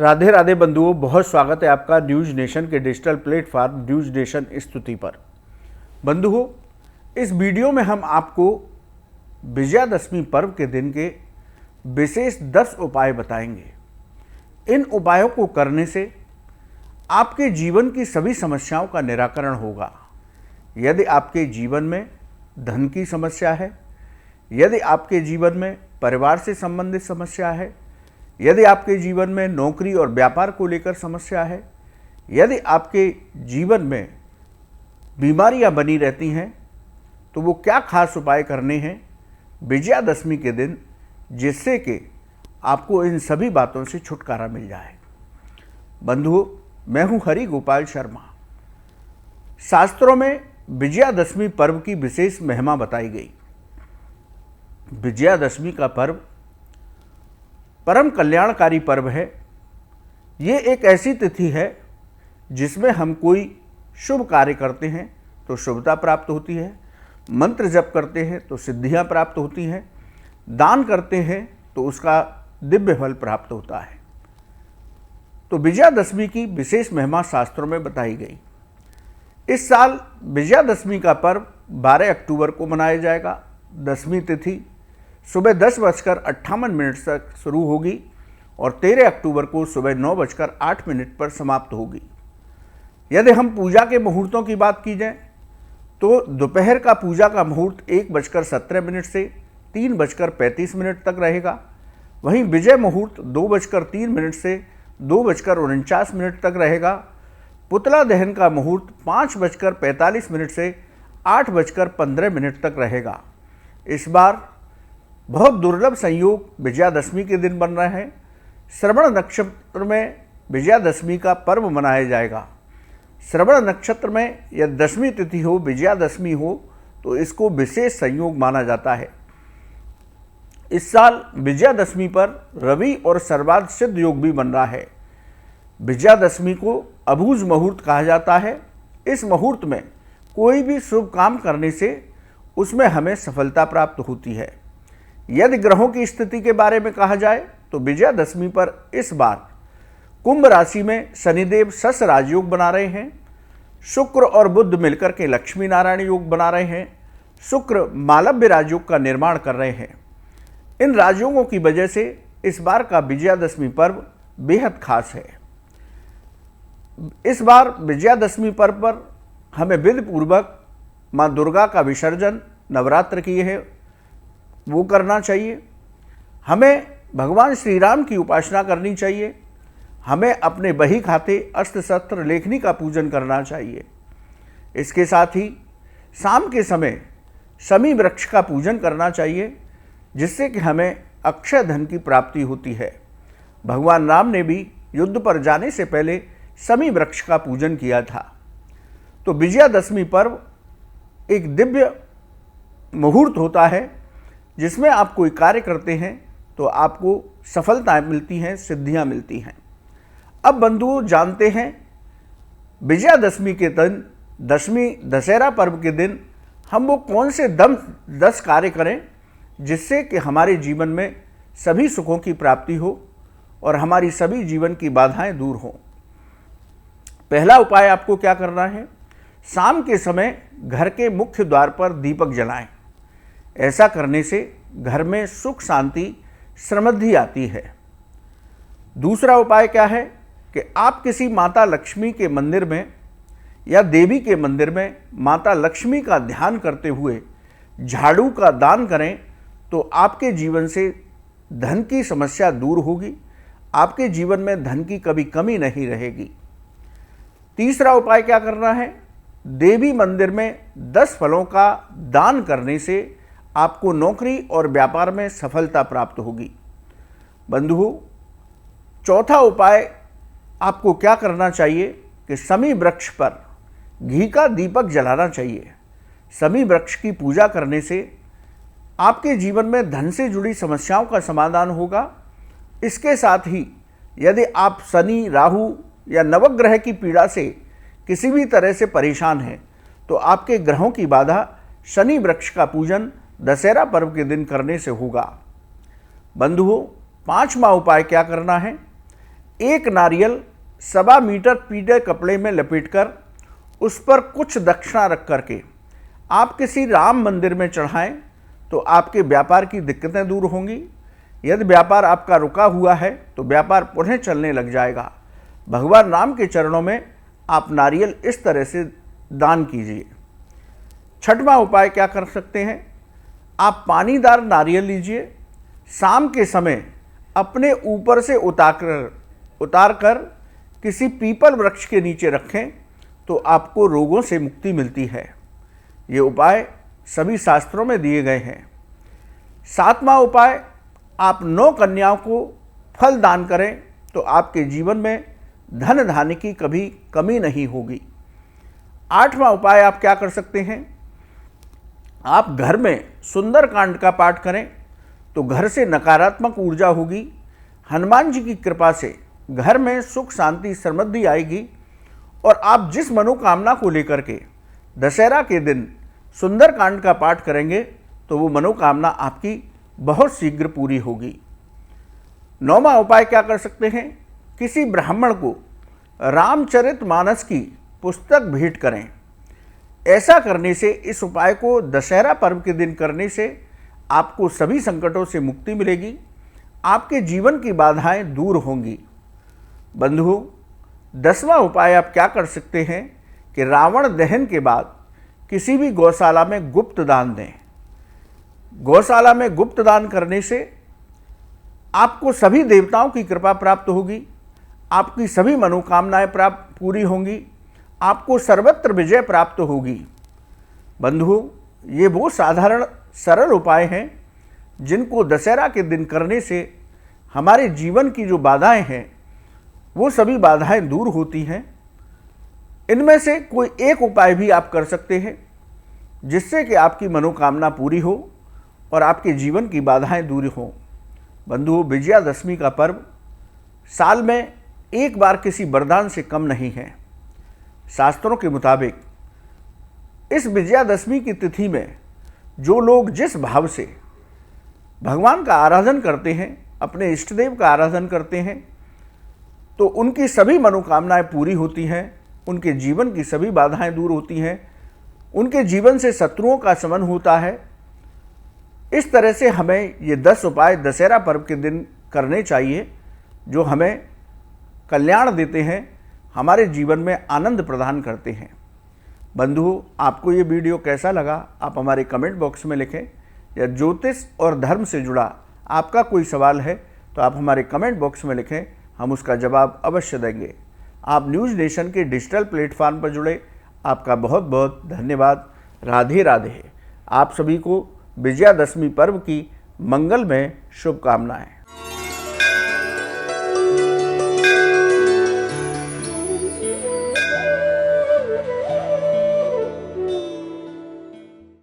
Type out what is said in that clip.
राधे राधे बंधुओं, बहुत स्वागत है आपका न्यूज नेशन के डिजिटल प्लेटफॉर्म न्यूज नेशन स्तुति पर। बंधुओं, इस वीडियो में हम आपको विजयादशमी पर्व के दिन के विशेष 10 उपाय बताएंगे। इन उपायों को करने से आपके जीवन की सभी समस्याओं का निराकरण होगा। यदि आपके जीवन में धन की समस्या है, यदि आपके जीवन में परिवार से संबंधित समस्या है, यदि आपके जीवन में नौकरी और व्यापार को लेकर समस्या है, यदि आपके जीवन में बीमारियां बनी रहती हैं, तो वो क्या खास उपाय करने हैं विजयादशमी के दिन, जिससे कि आपको इन सभी बातों से छुटकारा मिल जाए। बंधुओं, मैं हूं हरि गोपाल शर्मा। शास्त्रों में विजयादशमी पर्व की विशेष महिमा बताई गई। विजयादशमी का पर्व परम कल्याणकारी पर्व है। ये एक ऐसी तिथि है जिसमें हम कोई शुभ कार्य करते हैं तो शुभता प्राप्त होती है, मंत्र जप करते हैं तो सिद्धियां प्राप्त होती हैं, दान करते हैं तो उसका दिव्य फल प्राप्त होता है। तो विजयादशमी की विशेष महिमा शास्त्रों में बताई गई। इस साल विजयादशमी का पर्व 12 अक्टूबर को मनाया जाएगा। दशमी तिथि सुबह 10:58 तक शुरू होगी और 13 अक्टूबर को सुबह 9:08 पर समाप्त होगी। यदि हम पूजा के मुहूर्तों की बात की जाए तो दोपहर का पूजा का मुहूर्त 1:17 से 3:35 तक रहेगा। वहीं विजय मुहूर्त 2:03 से 2:49 तक रहेगा। पुतला दहन का मुहूर्त 5:45 से 8:15 तक रहेगा। इस बार बहुत दुर्लभ संयोग विजयादशमी के दिन बन रहे हैं। श्रवण नक्षत्र में विजयादशमी का पर्व मनाया जाएगा। श्रवण नक्षत्र में यदि दशमी तिथि हो, विजयादशमी हो, तो इसको विशेष संयोग माना जाता है। इस साल विजयादशमी पर रवि और सर्वार्थ सिद्ध योग भी बन रहा है। विजयादशमी को अबूझ मुहूर्त कहा जाता है। इस मुहूर्त में कोई भी शुभ काम करने से उसमें हमें सफलता प्राप्त होती है। यदि ग्रहों की स्थिति के बारे में कहा जाए तो विजयादशमी पर इस बार कुंभ राशि में शनिदेव शश राजयोग बना रहे हैं। शुक्र और बुध मिलकर के लक्ष्मी नारायण योग बना रहे हैं। शुक्र मालव्य राजयोग का निर्माण कर रहे हैं। इन राजयोगों की वजह से इस बार का विजयादशमी पर्व बेहद खास है। इस बार विजयादशमी पर्व पर हमें विधि पूर्वक माँ दुर्गा का विसर्जन नवरात्र किए हैं वो करना चाहिए। हमें भगवान श्री राम की उपासना करनी चाहिए। हमें अपने बही खाते अस्त्र शस्त्र लेखनी का पूजन करना चाहिए। इसके साथ ही शाम के समय शमी वृक्ष का पूजन करना चाहिए, जिससे कि हमें अक्षय धन की प्राप्ति होती है। भगवान राम ने भी युद्ध पर जाने से पहले शमी वृक्ष का पूजन किया था। तो विजयादशमी पर्व एक दिव्य मुहूर्त होता है जिसमें आप कोई कार्य करते हैं तो आपको सफलताएं मिलती हैं, सिद्धियां मिलती हैं। अब बंधुओं, जानते हैं विजयादशमी के दिन, दशमी दशहरा पर्व के दिन हम वो कौन से 10 कार्य करें जिससे कि हमारे जीवन में सभी सुखों की प्राप्ति हो और हमारी सभी जीवन की बाधाएं दूर हों। पहला उपाय आपको क्या करना है, शाम के समय घर के मुख्य द्वार पर दीपक जलाएं। ऐसा करने से घर में सुख शांति समृद्धि आती है। दूसरा उपाय क्या है कि आप किसी माता लक्ष्मी के मंदिर में या देवी के मंदिर में माता लक्ष्मी का ध्यान करते हुए झाड़ू का दान करें तो आपके जीवन से धन की समस्या दूर होगी। आपके जीवन में धन की कभी कमी नहीं रहेगी। तीसरा उपाय क्या करना है, देवी मंदिर में 10 फलों का दान करने से आपको नौकरी और व्यापार में सफलता प्राप्त होगी। बंधुओं, चौथा उपाय आपको क्या करना चाहिए कि शमी वृक्ष पर घी का दीपक जलाना चाहिए। शमी वृक्ष की पूजा करने से आपके जीवन में धन से जुड़ी समस्याओं का समाधान होगा। इसके साथ ही यदि आप शनि, राहु या नवग्रह की पीड़ा से किसी भी तरह से परेशान हैं तो आपके ग्रहों की बाधा शनि वृक्ष का पूजन दशहरा पर्व के दिन करने से होगा। बंधुओं, 5वां उपाय क्या करना है, एक नारियल 1.25 मीटर पीले कपड़े में लपेटकर उस पर कुछ दक्षिणा रख करके आप किसी राम मंदिर में चढ़ाएं तो आपके व्यापार की दिक्कतें दूर होंगी। यदि व्यापार आपका रुका हुआ है तो व्यापार पुनः चलने लग जाएगा। भगवान राम के चरणों में आप नारियल इस तरह से दान कीजिए। छठवां उपाय क्या कर सकते हैं, आप पानीदार नारियल लीजिए, शाम के समय अपने ऊपर से उतार कर किसी पीपल वृक्ष के नीचे रखें तो आपको रोगों से मुक्ति मिलती है। ये उपाय सभी शास्त्रों में दिए गए हैं। सातवां उपाय, आप 9 कन्याओं को फल दान करें तो आपके जीवन में धन धान्य की कभी कमी नहीं होगी। आठवां उपाय आप क्या कर सकते हैं, आप घर में सुंदरकांड का पाठ करें तो घर से नकारात्मक ऊर्जा होगी। हनुमान जी की कृपा से घर में सुख शांति समृद्धि आएगी और आप जिस मनोकामना को लेकर के दशहरा के दिन सुंदरकांड का पाठ करेंगे तो वो मनोकामना आपकी बहुत शीघ्र पूरी होगी। 9वां उपाय क्या कर सकते हैं, किसी ब्राह्मण को रामचरितमानस की पुस्तक भेंट करें। ऐसा करने से, इस उपाय को दशहरा पर्व के दिन करने से आपको सभी संकटों से मुक्ति मिलेगी, आपके जीवन की बाधाएं दूर होंगी। बंधुओं, 10वां उपाय आप क्या कर सकते हैं कि रावण दहन के बाद किसी भी गौशाला में गुप्त दान दें। गौशाला में गुप्त दान करने से आपको सभी देवताओं की कृपा प्राप्त होगी, आपकी सभी मनोकामनाएं पूरी होंगी, आपको सर्वत्र विजय प्राप्त होगी। बंधुओं, ये वो साधारण सरल उपाय हैं जिनको दशहरा के दिन करने से हमारे जीवन की जो बाधाएं हैं वो सभी बाधाएं दूर होती हैं। इनमें से कोई एक उपाय भी आप कर सकते हैं जिससे कि आपकी मनोकामना पूरी हो और आपके जीवन की बाधाएं दूर हों। बंधुओं, विजयादशमी का पर्व साल में एक बार किसी वरदान से कम नहीं है। शास्त्रों के मुताबिक इस विजयादशमी की तिथि में जो लोग जिस भाव से भगवान का आराधन करते हैं, अपने इष्ट देव का आराधन करते हैं, तो उनकी सभी मनोकामनाएं पूरी होती हैं, उनके जीवन की सभी बाधाएं दूर होती हैं, उनके जीवन से शत्रुओं का शमन होता है। इस तरह से हमें ये 10 उपाय दशहरा पर्व के दिन करने चाहिए जो हमें कल्याण देते हैं, हमारे जीवन में आनंद प्रदान करते हैं। बंधुओं, आपको ये वीडियो कैसा लगा आप हमारे कमेंट बॉक्स में लिखें, या ज्योतिष और धर्म से जुड़ा आपका कोई सवाल है तो आप हमारे कमेंट बॉक्स में लिखें, हम उसका जवाब अवश्य देंगे। आप न्यूज़ नेशन के डिजिटल प्लेटफॉर्म पर जुड़े, आपका बहुत बहुत धन्यवाद। राधे राधे। आप सभी को विजयादशमी पर्व की मंगलमय शुभकामनाएं।